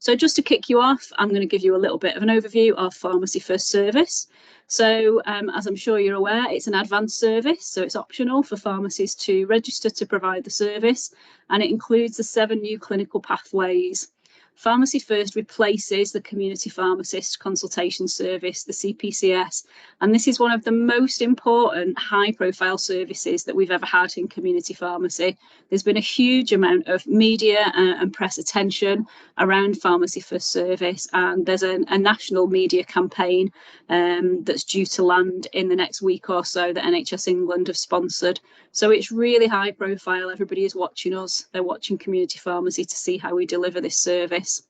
So just to kick you off, I'm going to give you a little bit of an overview of Pharmacy First service. So as I'm sure you're aware, it's an advanced service, so it's optional for pharmacies to register to provide the service, and it includes the 7 new clinical pathways. Pharmacy First replaces the Community Pharmacist Consultation Service, the CPCS, and this is one of the most important high-profile services that we've ever had in community pharmacy. There's been a huge amount of media and press attention around Pharmacy First service, and there's a national media campaign that's due to land in the next week or so that NHS England have sponsored. So it's really high profile. Everybody is watching us. They're watching Community Pharmacy to see how we deliver this service.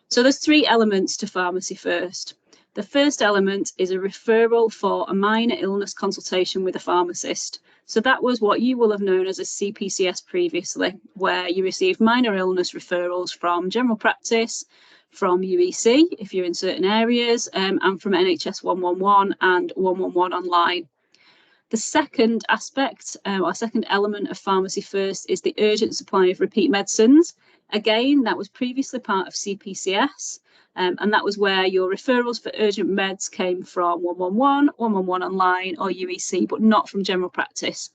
So there's 3 elements to Pharmacy First. The first element is a referral for a minor illness consultation with a pharmacist. So that was what you will have known as a CPCS previously, where you received minor illness referrals from general practice, from UEC if you're in certain areas, and from NHS 111 and 111 online. The second aspect, or second element of Pharmacy First, is the urgent supply of repeat medicines. Again, that was previously part of CPCS, and that was where your referrals for urgent meds came from 111, 111 online or UEC, but not from general practice.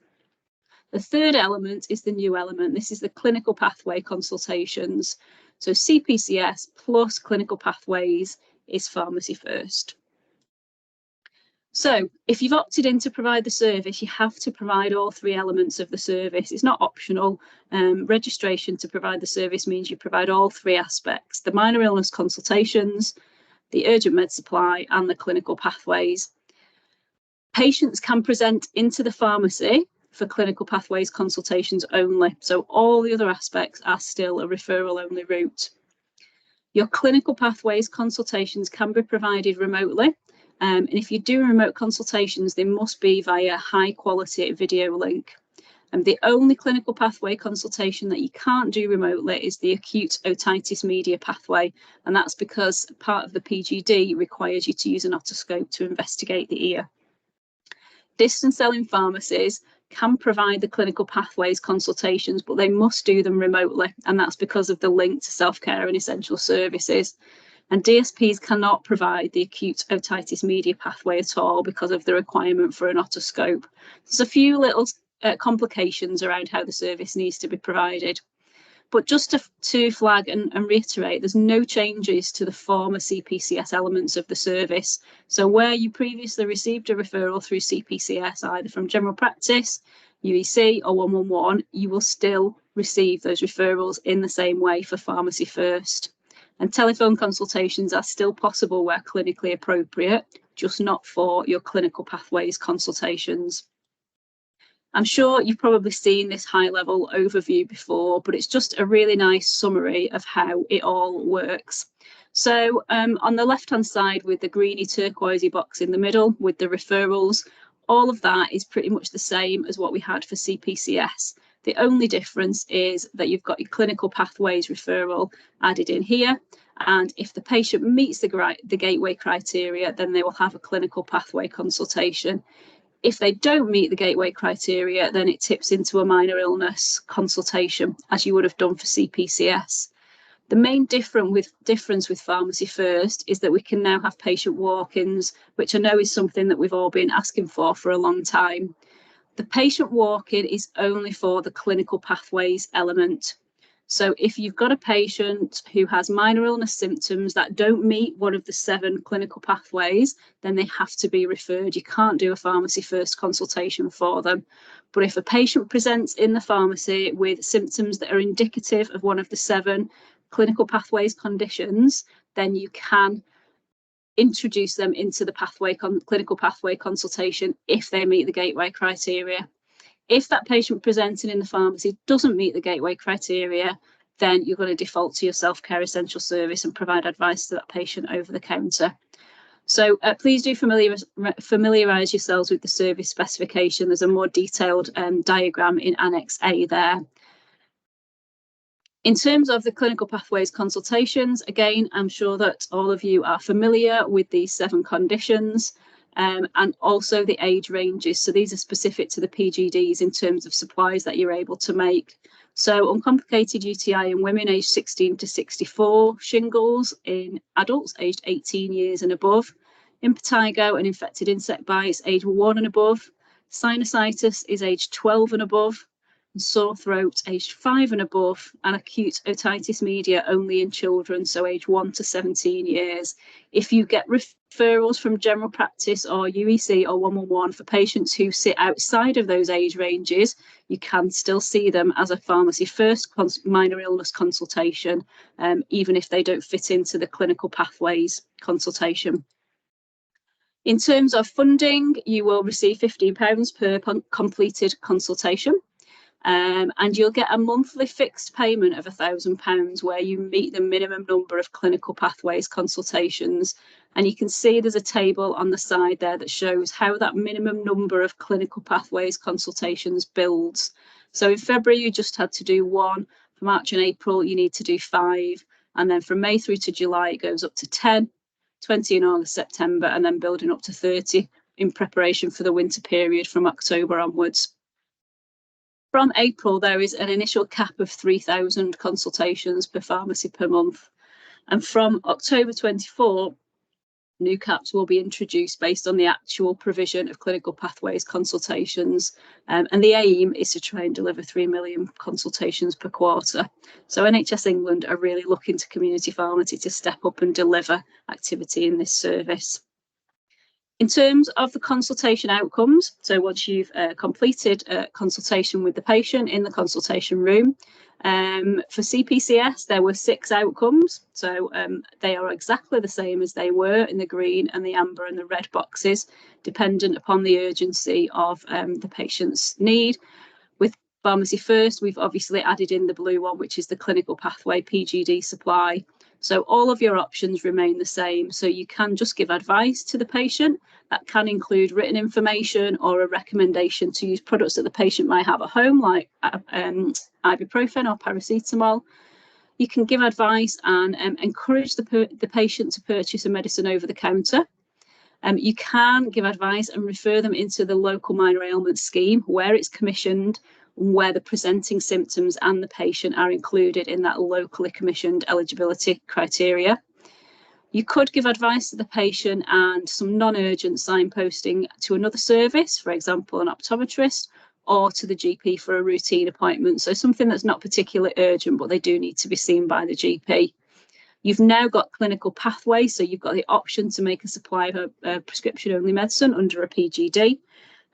The third element is the new element. This is the clinical pathway consultations. So CPCS plus clinical pathways is Pharmacy First. So if you've opted in to provide the service, you have to provide all 3 elements of the service. It's not optional. Registration to provide the service means you provide all 3 aspects: the minor illness consultations, the urgent med supply, and the clinical pathways. Patients can present into the pharmacy for clinical pathways consultations only. So all the other aspects are still a referral only route. Your clinical pathways consultations can be provided remotely. And if you do remote consultations, they must be via high quality video link. And the only clinical pathway consultation that you can't do remotely is the acute otitis media pathway. And that's because part of the PGD requires you to use an otoscope to investigate the ear. Distance selling pharmacies can provide the clinical pathways consultations, but they must do them remotely. And that's because of the link to self-care and essential services. And DSPs cannot provide the acute otitis media pathway at all because of the requirement for an otoscope. There's a few little complications around how the service needs to be provided. But just to flag and reiterate, there's no changes to the former CPCS elements of the service. So where you previously received a referral through CPCS, either from general practice, UEC or 111, you will still receive those referrals in the same way for Pharmacy First. And telephone consultations are still possible where clinically appropriate, just not for your clinical pathways consultations. I'm sure you've probably seen this high-level overview before, but it's just a really nice summary of how it all works. So on the left-hand side with the greeny turquoisey box in the middle with the referrals, all of that is pretty much the same as what we had for CPCS. The only difference is that you've got your clinical pathways referral added in here. And if the patient meets the gateway criteria, then they will have a clinical pathway consultation. If they don't meet the gateway criteria, then it tips into a minor illness consultation, as you would have done for CPCS. The main difference with Pharmacy First is that we can now have patient walk-ins, which I know is something that we've all been asking for a long time. The patient walk-in is only for the clinical pathways element. So if you've got a patient who has minor illness symptoms that don't meet one of the 7 clinical pathways, then they have to be referred. You can't do a Pharmacy First consultation for them. But if a patient presents in the pharmacy with symptoms that are indicative of one of the 7 clinical pathways conditions, then you can introduce them into the clinical pathway consultation if they meet the gateway criteria. If that patient presenting in the pharmacy doesn't meet the gateway criteria, then you're going to default to your self-care essential service and provide advice to that patient over the counter. So please do familiarise yourselves with the service specification. There's a more detailed diagram in Annex A there. In terms of the clinical pathways consultations, again, I'm sure that all of you are familiar with these 7 conditions and also the age ranges. So these are specific to the PGDs in terms of supplies that you're able to make. So uncomplicated UTI in women aged 16 to 64, shingles in adults aged 18 years and above, impetigo and infected insect bites aged 1 and above, sinusitis is aged 12 and above, and sore throat aged 5 and above, and acute otitis media only in children, so age 1 to 17 years. If you get referrals from general practice or UEC or 111 for patients who sit outside of those age ranges, you can still see them as a pharmacy first minor illness consultation, even if they don't fit into the clinical pathways consultation. In terms of funding, you will receive £15 per completed consultation. And you'll get a monthly fixed payment of £1,000 where you meet the minimum number of clinical pathways consultations. And you can see there's a table on the side there that shows how that minimum number of clinical pathways consultations builds. So in February, you just had to do 1. For March and April, you need to do 5. And then from May through to July, it goes up to 10, 20 in August, September, and then building up to 30 in preparation for the winter period from October onwards. From April, there is an initial cap of 3,000 consultations per pharmacy per month. And from October 24, new caps will be introduced based on the actual provision of clinical pathways consultations. And the aim is to try and deliver 3 million consultations per quarter. So NHS England are really looking to community pharmacy to step up and deliver activity in this service. In terms of the consultation outcomes, so once you've completed a consultation with the patient in the consultation room, for CPCS, there were 6 outcomes. So they are exactly the same as they were in the green and the amber and the red boxes, dependent upon the urgency of the patient's need. With Pharmacy First, we've obviously added in the blue one, which is the clinical pathway PGD supply. So all of your options remain the same. So you can just give advice to the patient. That can include written information or a recommendation to use products that the patient might have at home, like ibuprofen or paracetamol. You can give advice and encourage the patient to purchase a medicine over the counter. You can give advice and refer them into the local minor ailment scheme where it's commissioned, where the presenting symptoms and the patient are included in that locally commissioned eligibility criteria. You could give advice to the patient and some non-urgent signposting to another service, for example, an optometrist, or to the GP for a routine appointment. So something that's not particularly urgent, but they do need to be seen by the GP. You've now got clinical pathways, so you've got the option to make a supply of a prescription-only medicine under a PGD.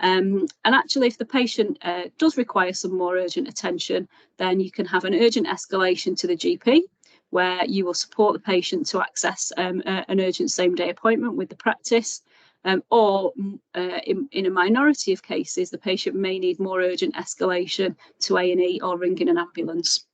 And actually, if the patient does require some more urgent attention, then you can have an urgent escalation to the GP, where you will support the patient to access an urgent same-day appointment with the practice. Or in a minority of cases, the patient may need more urgent escalation to A&E or ringing an ambulance.